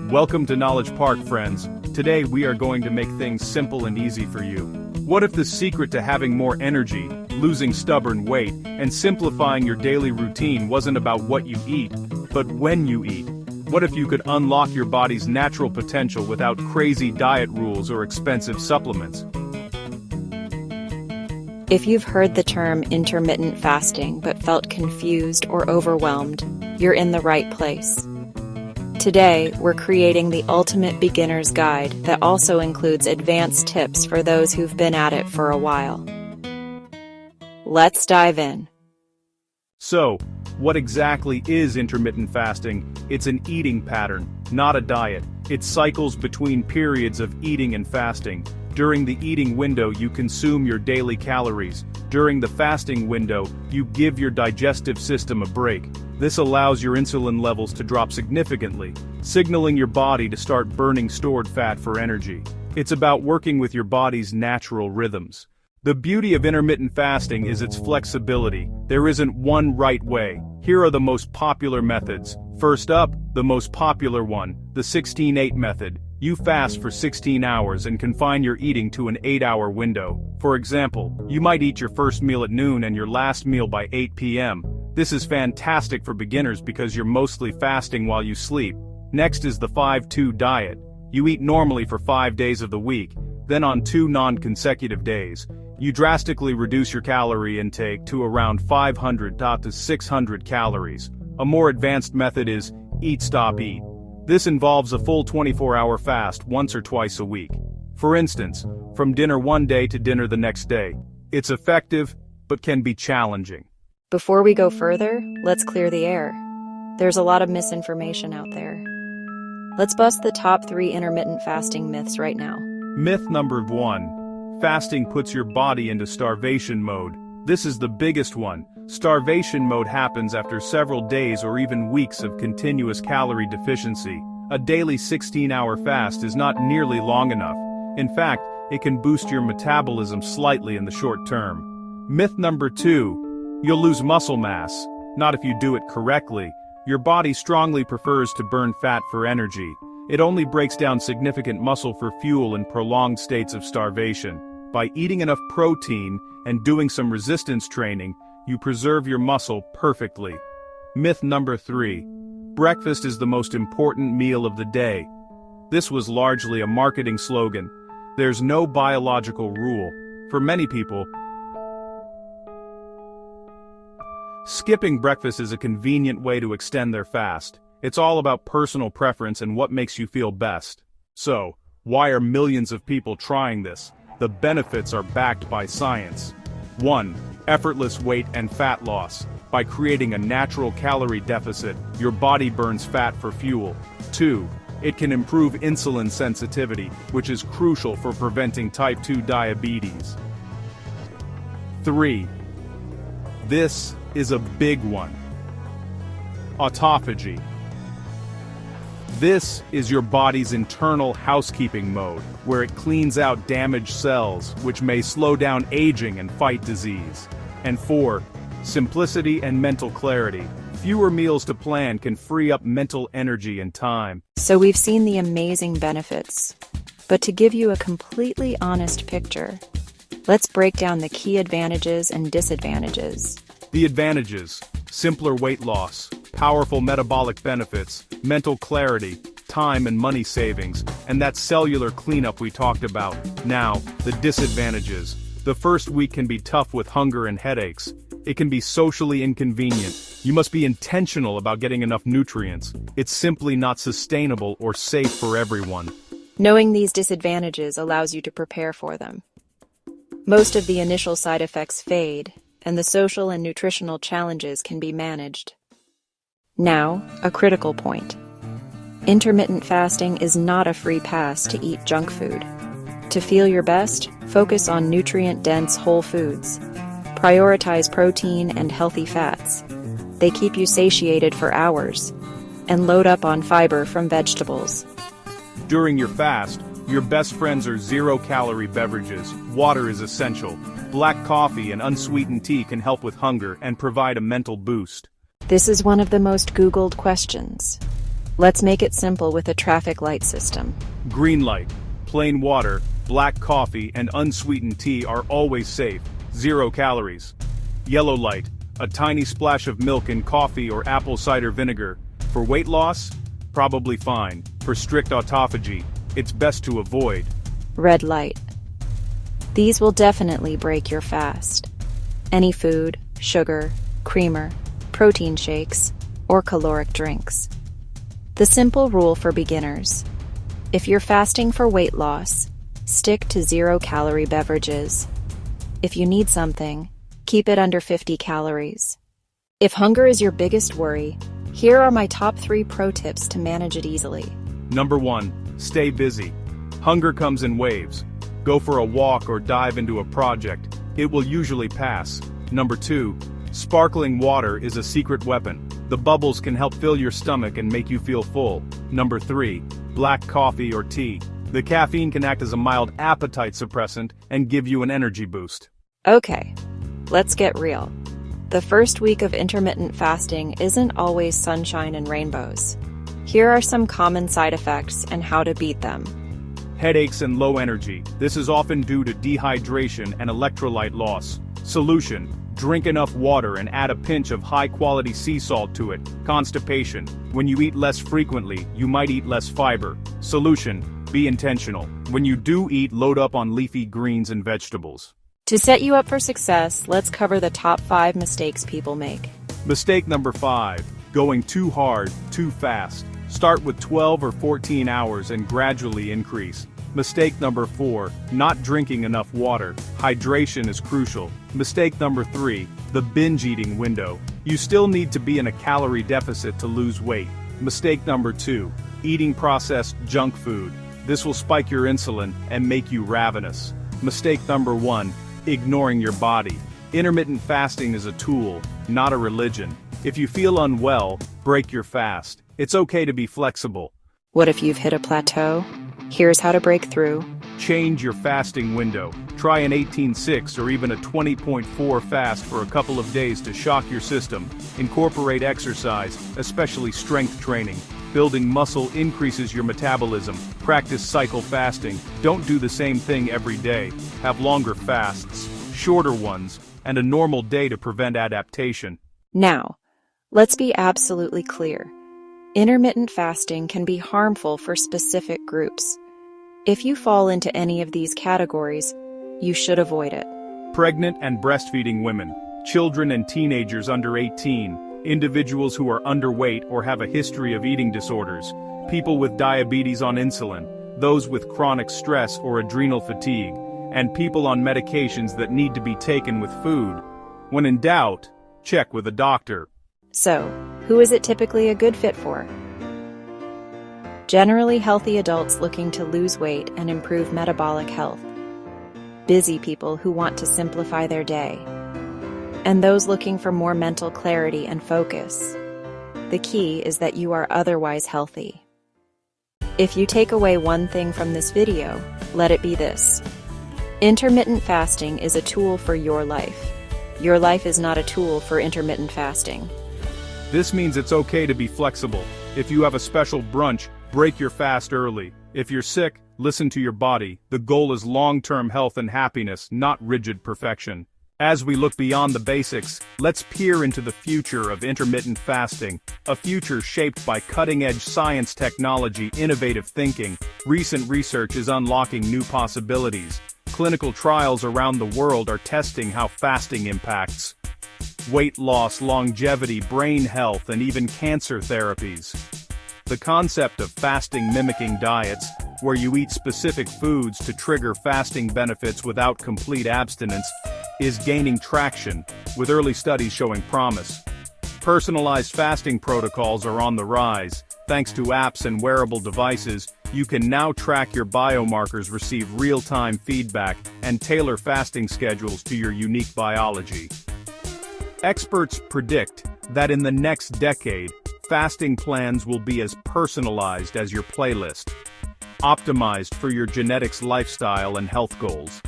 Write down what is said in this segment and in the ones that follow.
Welcome to Knowledge Park, friends. Today we are going to make things simple and easy for you. What if the secret to having more energy, losing stubborn weight, and simplifying your daily routine wasn't about what you eat, but when you eat? What if you could unlock your body's natural potential without crazy diet rules or expensive supplements? If you've heard the term intermittent fasting but felt confused or overwhelmed, you're in the right place. Today, we're creating the ultimate beginner's guide that also includes advanced tips for those who've been at it for a while. Let's dive in. So, what exactly is intermittent fasting? It's an eating pattern, not a diet. It cycles between periods of eating and fasting. During the eating window, you consume your daily calories. During the fasting window, you give your digestive system a break. This allows your insulin levels to drop significantly, signaling your body to start burning stored fat for energy. It's about working with your body's natural rhythms. The beauty of intermittent fasting is its flexibility. There isn't one right way. Here are the most popular methods. First up, the most popular one, the 16-8 method. You fast for 16 hours and confine your eating to an 8-hour window. For example, you might eat your first meal at noon and your last meal by 8 p.m. This is fantastic for beginners because you're mostly fasting while you sleep. Next is the 5-2 diet. You eat normally for 5 days of the week, then on 2 non-consecutive days, you drastically reduce your calorie intake to around 500 to 600 calories. A more advanced method is eat stop eat. This involves a full 24-hour fast once or twice a week. For instance, from dinner one day to dinner the next day. It's effective, but can be challenging. Before we go further, let's clear the air. There's a lot of misinformation out there. Let's bust the top 3 intermittent fasting myths right now. Myth number 1. Fasting puts your body into starvation mode. This is the biggest one. Starvation mode happens after several days or even weeks of continuous calorie deficiency. A daily 16-hour fast is not nearly long enough. In fact, it can boost your metabolism slightly in the short term. Myth number 2. You'll lose muscle mass. Not if you do it correctly. Your body strongly prefers to burn fat for energy. It only breaks down significant muscle for fuel in prolonged states of starvation. By eating enough protein and doing some resistance training, you preserve your muscle perfectly. Myth number 3. Breakfast is the most important meal of the day. This was largely a marketing slogan. There's no biological rule. For many people, skipping breakfast is a convenient way to extend their fast. It's all about personal preference and what makes you feel best. So, why are millions of people trying this? The benefits are backed by science. 1. Effortless weight and fat loss. By creating a natural calorie deficit, your body burns fat for fuel. 2. It can improve insulin sensitivity, which is crucial for preventing type 2 diabetes. 3. This is a big one. Autophagy. This is your body's internal housekeeping mode, where it cleans out damaged cells, which may slow down aging and fight disease. And 4. Simplicity and mental clarity. Fewer meals to plan can free up mental energy and time. So we've seen the amazing benefits. But to give you a completely honest picture, let's break down the key advantages and disadvantages. The advantages: simpler weight loss, powerful metabolic benefits, mental clarity, time and money savings, and that cellular cleanup we talked about. Now, the disadvantages. The first week can be tough with hunger and headaches. It can be socially inconvenient. You must be intentional about getting enough nutrients. It's simply not sustainable or safe for everyone. Knowing these disadvantages allows you to prepare for them. Most of the initial side effects fade, and the social and nutritional challenges can be managed. Now, a critical point. Intermittent fasting is not a free pass to eat junk food. To feel your best, focus on nutrient-dense whole foods. Prioritize protein and healthy fats. They keep you satiated for hours. And load up on fiber from vegetables. During your fast, your best friends are zero-calorie beverages. Water is essential. Black coffee and unsweetened tea can help with hunger and provide a mental boost. This is one of the most Googled questions. Let's make it simple with a traffic light system. Green light, plain water, black coffee, and unsweetened tea are always safe, 0 calories. Yellow light, a tiny splash of milk in coffee or apple cider vinegar. For weight loss, probably fine. For strict autophagy, it's best to avoid. Red light. These will definitely break your fast. Any food, sugar, creamer, protein shakes, or caloric drinks. The simple rule for beginners. If you're fasting for weight loss, stick to 0-calorie beverages. If you need something, keep it under 50 calories. If hunger is your biggest worry, here are my top 3 pro tips to manage it easily. Number 1. Stay busy. Hunger comes in waves. Go for a walk or dive into a project. It will usually pass. Number 2. Sparkling water is a secret weapon. The bubbles can help fill your stomach and make you feel full. Number 3. Black coffee or tea. The caffeine can act as a mild appetite suppressant and give you an energy boost. Okay, let's get real. The first week of intermittent fasting isn't always sunshine and rainbows. Here are some common side effects and how to beat them. Headaches and low energy. This is often due to dehydration and electrolyte loss. Solution: drink enough water and add a pinch of high-quality sea salt to it. Constipation. When you eat less frequently, you might eat less fiber. Solution: be intentional. When you do eat, load up on leafy greens and vegetables. To set you up for success, let's cover the top 5 mistakes people make. Mistake number 5. Going too hard, too fast. Start with 12 or 14 hours and gradually increase. Mistake number 4. Not drinking enough water. Hydration is crucial. Mistake number 3. The binge eating window. You still need to be in a calorie deficit to lose weight. Mistake number 2. Eating processed junk food. This will spike your insulin and make you ravenous. Mistake number 1. Ignoring your body. Intermittent fasting is a tool, not a religion. If you feel unwell, break your fast. It's okay to be flexible. What if you've hit a plateau? Here's how to break through. Change your fasting window. Try an 18-6 or even a 20.4 fast for a couple of days to shock your system. Incorporate exercise, especially strength training. Building muscle increases your metabolism. Practice cycle fasting. Don't do the same thing every day. Have longer fasts, shorter ones, and a normal day to prevent adaptation. Now, let's be absolutely clear. Intermittent fasting can be harmful for specific groups. If you fall into any of these categories, you should avoid it. Pregnant and breastfeeding women, children and teenagers under 18, individuals who are underweight or have a history of eating disorders, people with diabetes on insulin, those with chronic stress or adrenal fatigue, and people on medications that need to be taken with food. When in doubt, check with a doctor. So, who is it typically a good fit for? Generally healthy adults looking to lose weight and improve metabolic health. Busy people who want to simplify their day. And those looking for more mental clarity and focus. The key is that you are otherwise healthy. If you take away one thing from this video, let it be this. Intermittent fasting is a tool for your life. Your life is not a tool for intermittent fasting. This means it's okay to be flexible. If you have a special brunch, break your fast early. If you're sick, listen to your body. The goal is long-term health and happiness, not rigid perfection. As we look beyond the basics, let's peer into the future of intermittent fasting, a future shaped by cutting-edge science, technology, innovative thinking. Recent research is unlocking new possibilities. Clinical trials around the world are testing how fasting impacts weight loss, longevity, brain health, and even cancer therapies. The concept of fasting mimicking diets, where you eat specific foods to trigger fasting benefits without complete abstinence, is gaining traction, with early studies showing promise. Personalized fasting protocols are on the rise. Thanks to apps and wearable devices, you can now track your biomarkers, receive real-time feedback, and tailor fasting schedules to your unique biology. Experts predict that in the next decade, fasting plans will be as personalized as your playlist, optimized for your genetics, lifestyle, and health goals.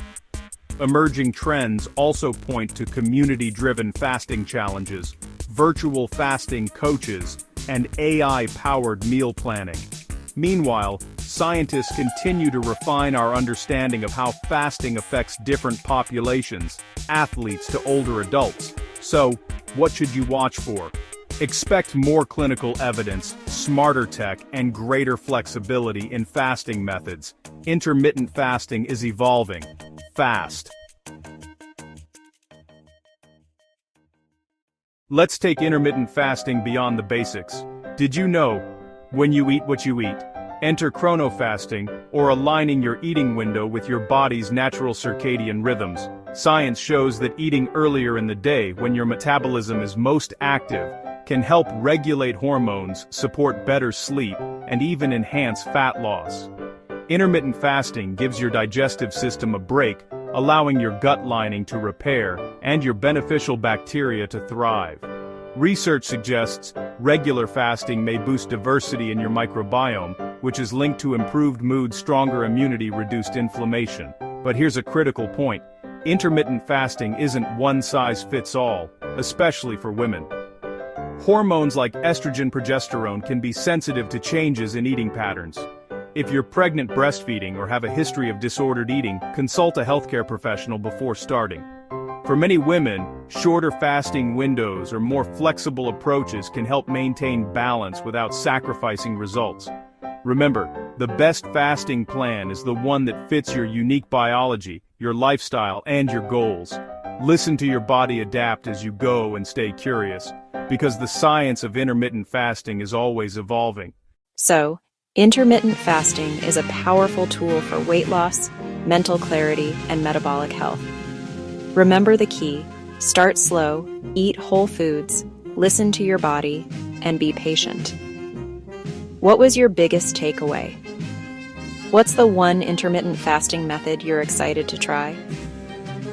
Emerging trends also point to community-driven fasting challenges, virtual fasting coaches, and AI-powered meal planning. Meanwhile, scientists continue to refine our understanding of how fasting affects different populations, athletes to older adults. So, what should you watch for? Expect more clinical evidence, smarter tech, and greater flexibility in fasting methods. Intermittent fasting is evolving fast. Let's take intermittent fasting beyond the basics. Did you know, when you eat what you eat? Enter chronofasting, or aligning your eating window with your body's natural circadian rhythms. Science shows that eating earlier in the day, when your metabolism is most active, can help regulate hormones, support better sleep, and even enhance fat loss. Intermittent fasting gives your digestive system a break, allowing your gut lining to repair and your beneficial bacteria to thrive. Research suggests regular fasting may boost diversity in your microbiome, which is linked to improved mood, stronger immunity, reduced inflammation. But here's a critical point. Intermittent fasting isn't one size fits all, especially for women. Hormones like estrogen, progesterone can be sensitive to changes in eating patterns. If you're pregnant, breastfeeding, or have a history of disordered eating, consult a healthcare professional before starting. For many women, shorter fasting windows or more flexible approaches can help maintain balance without sacrificing results. Remember, the best fasting plan is the one that fits your unique biology, your lifestyle, and your goals. Listen to your body adapt as you go and stay curious, because the science of intermittent fasting is always evolving. So, intermittent fasting is a powerful tool for weight loss, mental clarity, and metabolic health. Remember the key: start slow, eat whole foods, listen to your body, and be patient. What was your biggest takeaway? What's the one intermittent fasting method you're excited to try?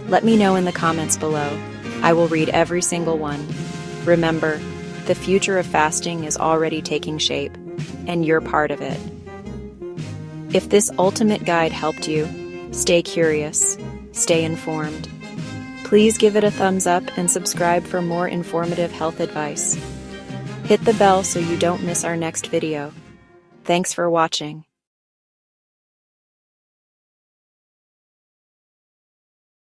Let me know in the comments below. I will read every single one. Remember, the future of fasting is already taking shape, and you're part of it. If this ultimate guide helped you, stay curious, stay informed. Please give it a thumbs up and subscribe for more informative health advice. Hit the bell so you don't miss our next video. Thanks for watching.